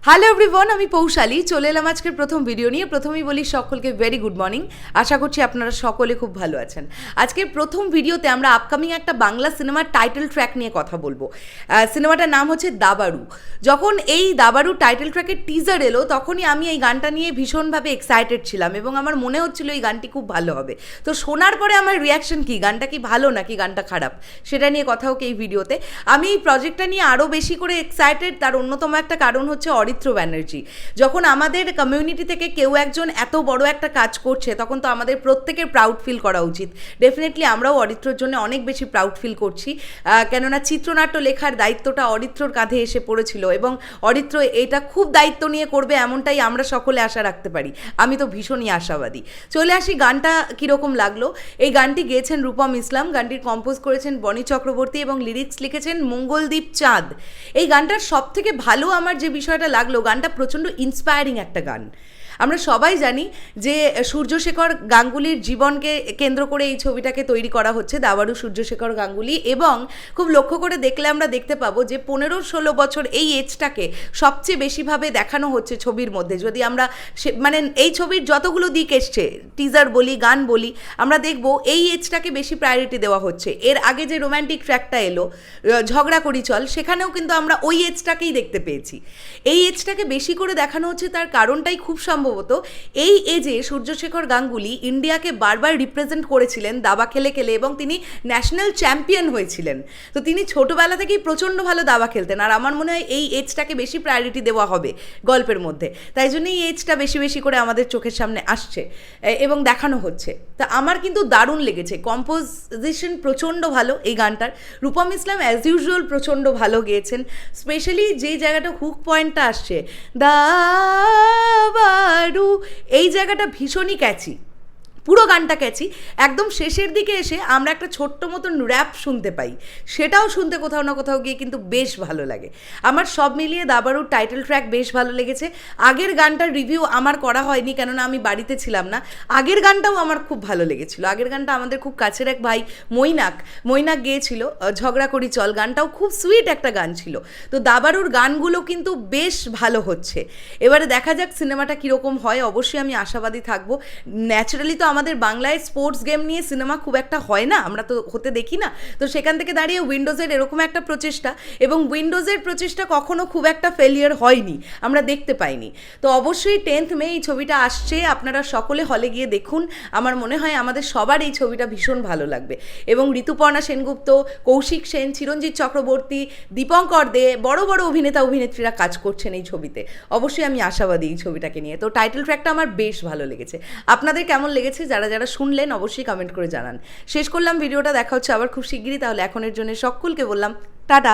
Hello everyone, আমি পৌশালী চলে এলাম আজকের প্রথম ভিডিও নিয়ে। প্রথমেই বলি সকলকে ভেরি গুড মর্নিং। আশা করছি আপনারা সকলে খুব ভালো আছেন। আজকের প্রথম ভিডিওতে আমরা আপকামিং একটা বাংলা সিনেমার টাইটেল ট্র্যাক নিয়ে কথা বলবো। সিনেমাটার নাম হচ্ছে দাবাড়ু। যখন এই দাবাড়ু টাইটেল ট্র্যাকের টিজার এলো তখনই আমি এই গানটা নিয়ে ভীষণভাবে এক্সাইটেড ছিলাম এবং আমার মনে হচ্ছিল এই গানটি খুব ভালো হবে। তো শোনার পরে আমার রিয়াকশন কি, গানটা কি ভালো নাকি গানটা খারাপ, সেটা নিয়ে কথা হোক এই ভিডিওতে। আমি এই প্রজেক্টটা নিয়ে আরও বেশি করে এক্সাইটেড, তার অন্যতম একটা কারণ হচ্ছে অরিত্র ব্যানার্জি। যখন আমাদের কমিউনিটি থেকে কেউ একজন এত বড় একটা কাজ করছে তখন তো আমাদের প্রত্যেকের প্রাউড ফিল করা উচিত। ডেফিনেটলি আমরাও অরিত্রর জন্য অনেক বেশি প্রাউড ফিল করছি, কেননা চিত্রনাট্য লেখার দায়িত্বটা অরিত্রর কাঁধে এসে পড়েছিল এবং অরিত্র এটা খুব দায়িত্ব নিয়ে করবে এমনটাই আমরা সকলে আশা রাখতে পারি। আমি তো ভীষণই আশাবাদী। চলে আসি গানটা কীরকম লাগলো। এই গানটি গেয়েছেন রূপম ইসলাম, গানটির কম্পোজ করেছেন বনি চক্রবর্তী এবং লিরিক্স লিখেছেন মঙ্গলদীপ চাঁদ। এই গানটার সবথেকে ভালো আমার যে বিষয়টা লাগলো, গানটা প্রচণ্ড ইন্সপায়ারিং একটা গান। আমরা সবাই জানি যে সূর্যশেখর গাঙ্গুলির জীবনকে কেন্দ্র করে এই ছবিটাকে তৈরি করা হচ্ছে, দাবাড়ু সূর্যশেখর গাঙ্গুলি। এবং খুব লক্ষ্য করে দেখলে আমরা দেখতে পাবো যে 15-16 বছর এই এজটাকে সবচেয়ে বেশিভাবে দেখানো হচ্ছে ছবির মধ্যে। যদি আমরা মানে এই ছবির যতগুলো দিক এসছে, টিজার বলি গান বলি, আমরা দেখব এই এজটাকে বেশি প্রায়োরিটি দেওয়া হচ্ছে। এর আগে যে রোম্যান্টিক ট্র্যাকটা এলো ঝগড়া করি চল, সেখানেও কিন্তু আমরা ওই এজটাকেই দেখতে পেয়েছি। এই এজটাকে বেশি করে দেখানো হচ্ছে, তার কারণটাই খুব সম্ভবত এই এজে সূর্যশেখর গাঙ্গুলি ইন্ডিয়াকে বারবার রিপ্রেজেন্ট করেছিলেন দাবা খেলে খেলে এবং তিনি ন্যাশনাল চ্যাম্পিয়ন হয়েছিলেন। তো তিনি ছোটোবেলা থেকেই প্রচণ্ড ভালো দাবা খেলতেন, আর আমার মনে হয় এই এজটাকে বেশি প্রায়োরিটি দেওয়া হবে গল্পের মধ্যে। তাই জন্য এই এজটা বেশি বেশি করে আমাদের চোখের সামনে আসছে এবং দেখানো হচ্ছে। তা আমার কিন্তু দারুণ লেগেছে, কম্পোজিশন প্রচণ্ড ভালো এই গানটার। রূপম ইসলাম অ্যাজ ইউজুয়াল প্রচণ্ড ভালো গেয়েছেন। স্পেশালি যেই জায়গাটা হুক পয়েন্টটা আসছে, দাবাড়ু, এই জায়গাটা ভীষণই ক্যাচি, পুরো গানটা ক্যাচি। একদম শেষের দিকে এসে আমরা একটা ছোট্ট মতন র্যাপ শুনতে পাই, সেটাও শুনতে কোথাও না কোথাও গিয়ে কিন্তু বেশ ভালো লাগে। আমার সব মিলিয়ে দাবাড়ুর টাইটেল ট্র্যাক বেশ ভালো লেগেছে। আগের গানটার রিভিউ আমার করা হয়নি, কেননা আমি বাড়িতে ছিলাম না। আগের গানটাও আমার খুব ভালো লেগেছিল। আগের গানটা আমাদের খুব কাছের এক ভাই মৈনাক গেয়েছিল, ঝগড়া করি চল, গানটাও খুব সুইট একটা গান ছিল। তো দাবাড়ুর গানগুলো কিন্তু বেশ ভালো হচ্ছে। এবারে দেখা যাক সিনেমাটা কীরকম হয়। অবশ্যই আমি আশাবাদী থাকবো। ন্যাচারালি তো আমাদের বাংলায় স্পোর্টস গেম নিয়ে সিনেমা খুব একটা হয় না, আমরা তো হতে দেখি না। তো সেখান থেকে দাঁড়িয়ে উইন্ডোজের এরকম একটা প্রচেষ্টা, এবং উইন্ডোজের প্রচেষ্টা কখনো খুব একটা ফেলিয়ার হয়নি, আমরা দেখতে পাইনি। তো অবশ্যই 10th মে এই ছবিটা আসছে, আপনারা সকলে হলে গিয়ে দেখুন। আমার মনে হয় আমাদের সবার এই ছবিটা ভীষণ ভালো লাগবে। এবং ঋতুপর্ণা সেনগুপ্ত, কৌশিক সেন, চিরঞ্জিত চক্রবর্তী, দীপঙ্কর দে, বড় বড় অভিনেতা অভিনেত্রীরা কাজ করছেন এই ছবিতে। অবশ্যই আমি আশাবাদী এই ছবিটাকে নিয়ে। তো টাইটেল ট্র্যাকটা আমার বেশ ভালো লেগেছে। আপনাদের কেমন লেগেছে যারা যারা শুনলেন অবশ্যই কমেন্ট করে জানান। শেষ করলাম ভিডিওটা, দেখা হচ্ছে আবার খুব শিগগিরই। তাহলে এখনের জন্য সকলকে বললাম টাটা।